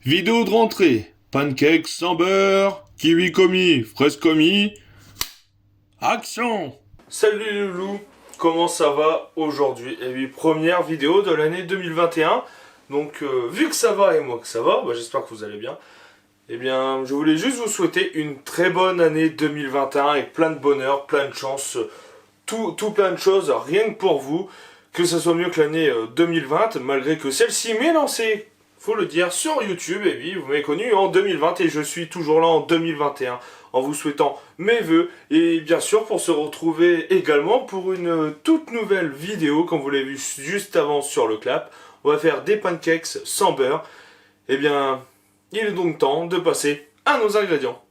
Vidéo de rentrée. Pancakes sans beurre, kiwi commis, fraise commis. Action! Salut les loulous, comment ça va aujourd'hui? Et oui, première vidéo de l'année 2021. Donc vu que ça va et moi que ça va, j'espère que vous allez bien. Eh bien, je voulais juste vous souhaiter une très bonne année 2021 avec plein de bonheur, plein de chance, tout plein de choses, rien que pour vous. Que ça soit mieux que l'année 2020, malgré que celle-ci m'est lancée, faut le dire, sur YouTube. Et oui, vous m'avez connu en 2020 et je suis toujours là en 2021 en vous souhaitant mes vœux et bien sûr pour se retrouver également pour une toute nouvelle vidéo comme vous l'avez vu juste avant sur le clap. On va faire des pancakes sans beurre. Eh bien, il est donc temps de passer à nos ingrédients.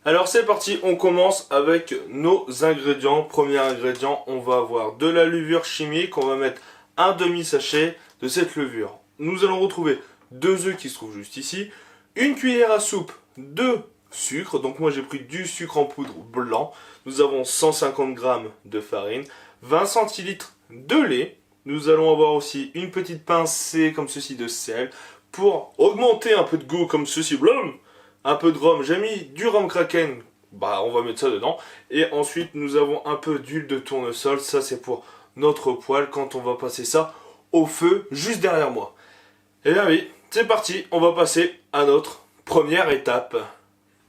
Alors c'est parti, on commence avec nos ingrédients. Premier ingrédient, on va avoir de la levure chimique. On va mettre un demi-sachet de cette levure. Nous allons retrouver 2 œufs qui se trouvent juste ici. Une cuillère à soupe de sucre. Donc moi j'ai pris du sucre en poudre blanc. Nous avons 150 g de farine. 20 centilitres de lait. Nous allons avoir aussi une petite pincée comme ceci de sel. Pour augmenter un peu de goût comme ceci. Blum, un peu de rhum, j'ai mis du rhum kraken, on va mettre ça dedans. Et ensuite nous avons un peu d'huile de tournesol, ça c'est pour notre poêle quand on va passer ça au feu juste derrière moi. Et bien oui, c'est parti, on va passer à notre première étape.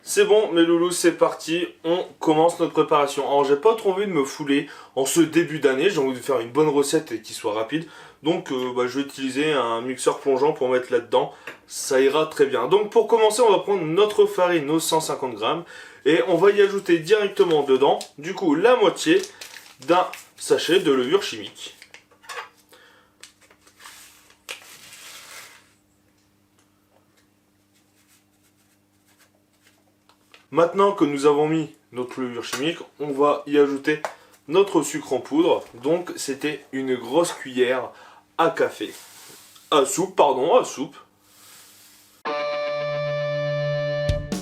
C'est bon mes loulous, c'est parti, on commence notre préparation. Alors j'ai pas trop envie de me fouler en ce début d'année, j'ai envie de faire une bonne recette et qui soit rapide. Donc je vais utiliser un mixeur plongeant pour mettre là-dedans, ça ira très bien. Donc pour commencer on va prendre notre farine, nos 150 g, et on va y ajouter directement dedans, du coup la moitié d'un sachet de levure chimique. Maintenant que nous avons mis notre levure chimique, on va y ajouter notre sucre en poudre. Donc c'était une grosse cuillère à café. À soupe.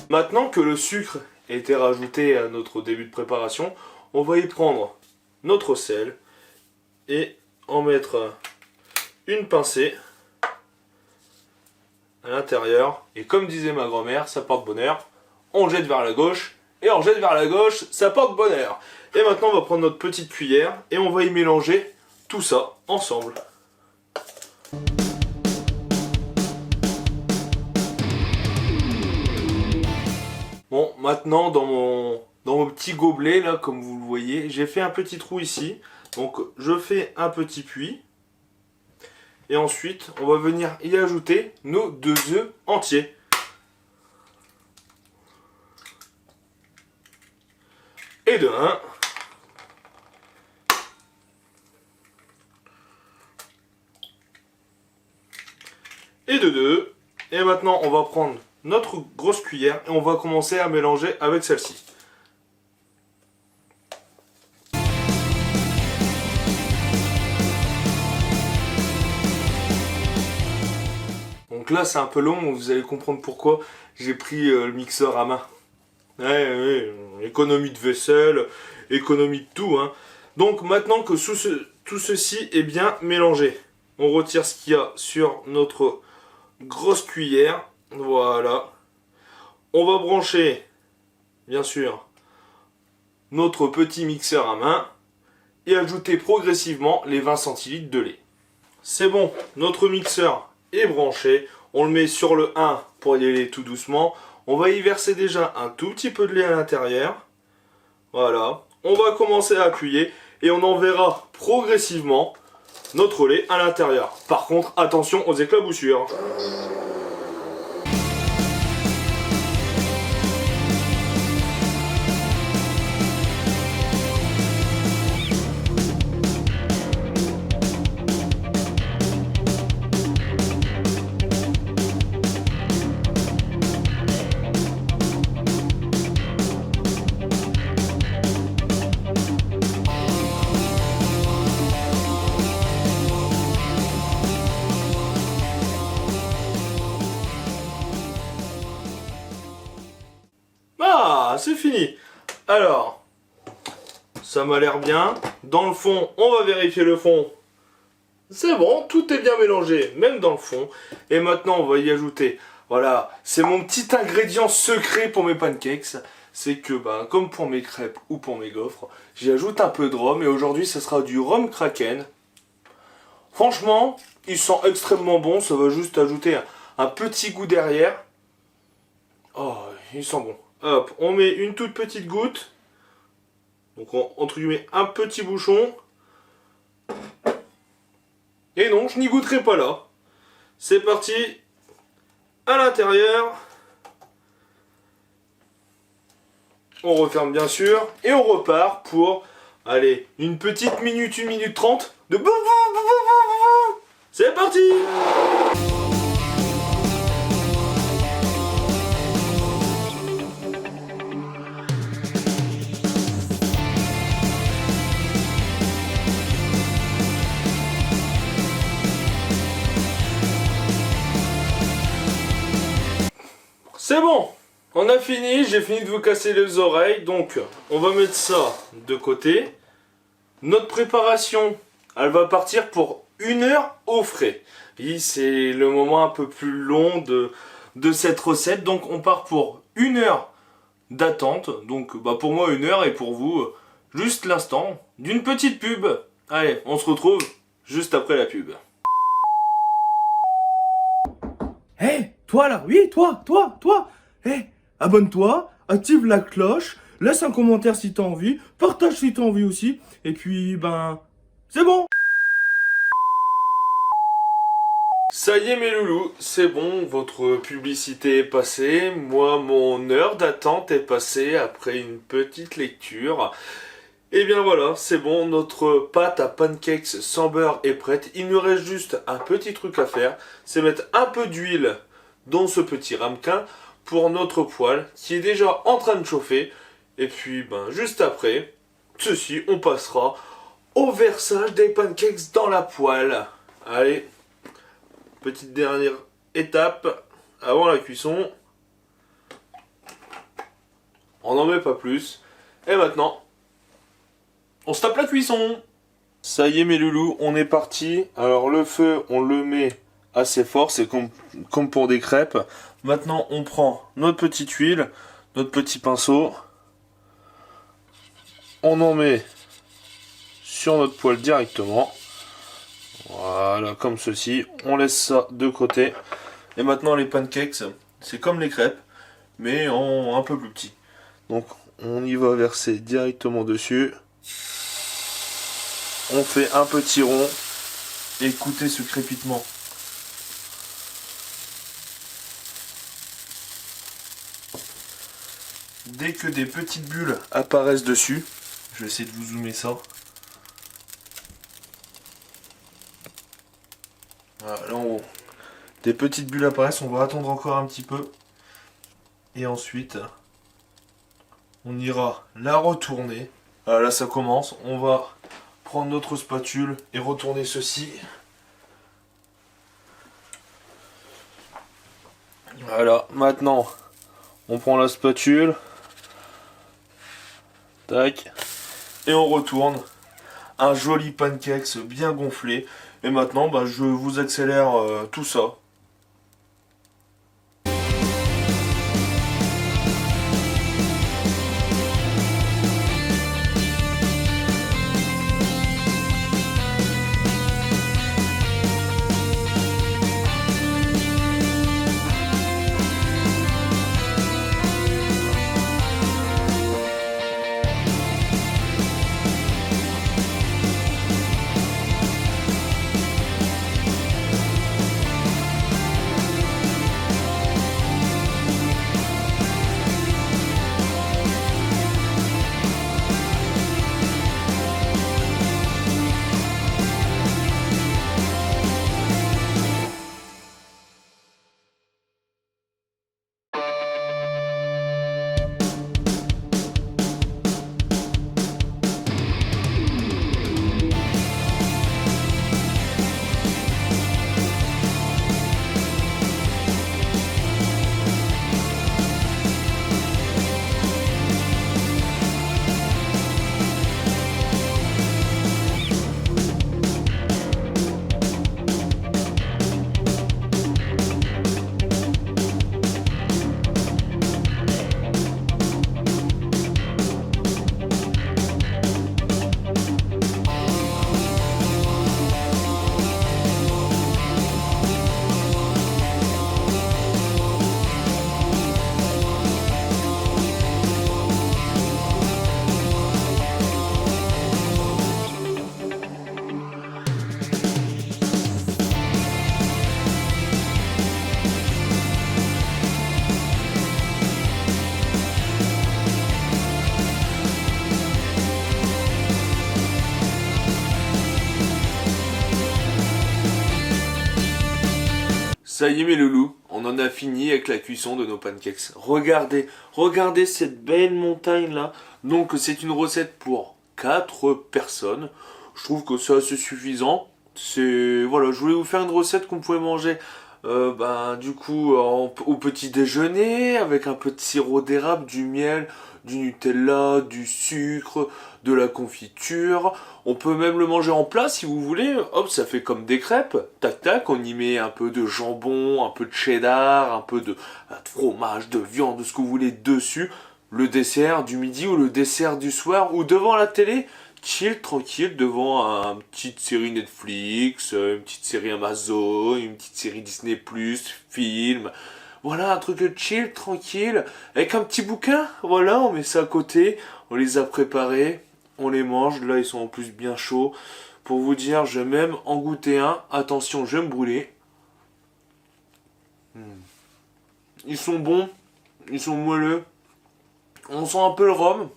Maintenant que le sucre a été rajouté à notre début de préparation, on va y prendre notre sel et en mettre une pincée à l'intérieur. Et comme disait ma grand-mère, ça porte bonheur. On jette vers la gauche, et on jette vers la gauche, ça porte bonheur. Et maintenant on va prendre notre petite cuillère, et on va y mélanger tout ça ensemble. Bon, maintenant dans mon petit gobelet, là, comme vous le voyez, j'ai fait un petit trou ici. Donc je fais un petit puits. Et ensuite, on va venir y ajouter nos 2 œufs entiers. Et de 1. Et de 2. Et maintenant, on va prendre notre grosse cuillère et on va commencer à mélanger avec celle-ci. Donc là, c'est un peu long, vous allez comprendre pourquoi j'ai pris le mixeur à main. Ouais, économie de vaisselle, économie de tout. Hein. Donc maintenant que tout ceci est bien mélangé, on retire ce qu'il y a sur notre grosse cuillère. Voilà. On va brancher, bien sûr, notre petit mixeur à main et ajouter progressivement les 20 centilitres de lait. C'est bon, notre mixeur est branché. On le met sur le 1 pour y aller tout doucement. On va y verser déjà un tout petit peu de lait à l'intérieur. Voilà. On va commencer à appuyer et on enverra progressivement notre lait à l'intérieur. Par contre, attention aux éclaboussures. Ah, c'est fini. Alors, ça m'a l'air bien. Dans le fond, on va vérifier le fond. C'est bon, tout est bien mélangé, même dans le fond. Et maintenant, on va y ajouter Voilà, c'est mon petit ingrédient secret pour mes pancakes. C'est que, comme pour mes crêpes ou pour mes gaufres, j'y ajoute un peu de rhum. Et aujourd'hui, ça sera du rhum Kraken. Franchement, il sent extrêmement bon. Ça va juste ajouter un petit goût derrière. Oh, il sent bon. Hop, on met une toute petite goutte. Donc, entre guillemets, un petit bouchon. Et non, je n'y goûterai pas là. C'est parti. À l'intérieur. On referme bien sûr. Et on repart pour, allez, une petite minute, 1 minute 30 de boum boum boum boum boum boum. C'est parti. C'est bon, on a fini, j'ai fini de vous casser les oreilles, donc on va mettre ça de côté. Notre préparation, elle va partir pour 1 heure au frais. Oui, c'est le moment un peu plus long de cette recette, donc on part pour 1 heure d'attente. Donc pour moi 1 heure et pour vous, juste l'instant d'une petite pub. Allez, on se retrouve juste après la pub. Hé, toi là, oui, toi. Hé, abonne-toi, active la cloche, laisse un commentaire si t'as envie, partage si t'as envie aussi, et puis, c'est bon. Ça y est mes loulous, c'est bon, votre publicité est passée. Moi, mon heure d'attente est passée après une petite lecture. Et bien voilà, c'est bon, notre pâte à pancakes sans beurre est prête. Il nous reste juste un petit truc à faire, c'est mettre un peu d'huile dans ce petit ramequin pour notre poêle qui est déjà en train de chauffer. Et puis juste après, on passera au versage des pancakes dans la poêle. Allez, petite dernière étape avant la cuisson. On n'en met pas plus. Et maintenant, on se tape la cuisson. Ça y est mes loulous, on est parti. Alors le feu, on le met assez fort, c'est comme pour des crêpes. Maintenant, on prend notre petite huile, notre petit pinceau. On en met sur notre poêle directement. Voilà, comme ceci. On laisse ça de côté. Et maintenant, les pancakes, c'est comme les crêpes, mais en un peu plus petit. Donc, on y va verser directement dessus. On fait un petit rond. Écoutez ce crépitement. Dès que des petites bulles apparaissent dessus, je vais essayer de vous zoomer ça. Voilà, là en haut. Des petites bulles apparaissent, on va attendre encore un petit peu. Et ensuite, on ira la retourner. Voilà, là ça commence. On va prendre notre spatule et retourner ceci. Voilà, maintenant, on prend la spatule. Tac. Et on retourne. Un joli pancakes bien gonflé. Et maintenant, je vous accélère tout ça. Ça y est mes loulous, on en a fini avec la cuisson de nos pancakes. Regardez, regardez cette belle montagne là. Donc c'est une recette pour 4 personnes. Je trouve que c'est assez suffisant. Voilà, je voulais vous faire une recette qu'on pouvait manger du coup au petit déjeuner avec un peu de sirop d'érable, du miel, du Nutella, du sucre, de la confiture. On peut même le manger en plat si vous voulez. Hop, ça fait comme des crêpes. Tac tac, on y met un peu de jambon, un peu de cheddar, un peu de fromage, de viande, de ce que vous voulez dessus. Le dessert du midi ou le dessert du soir ou devant la télé. Chill, tranquille, devant une petite série Netflix, une petite série Amazon, une petite série Disney+, film. Voilà, un truc chill, tranquille, avec un petit bouquin. Voilà, on met ça à côté, on les a préparés, on les mange. Là, ils sont en plus bien chauds. Pour vous dire, je vais même en goûter un. Attention, je vais me brûler. Ils sont bons, ils sont moelleux. On sent un peu le rhum.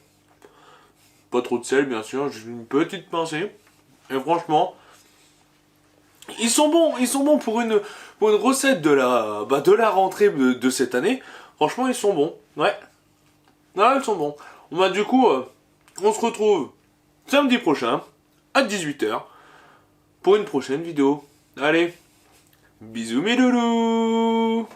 Pas trop de sel, bien sûr, juste une petite pincée. Et franchement, ils sont bons pour une recette de la rentrée de cette année. Franchement, ils sont bons, ouais. Ouais, ils sont bons. Du coup, on se retrouve samedi prochain, à 18h, pour une prochaine vidéo. Allez, bisous mes loulous.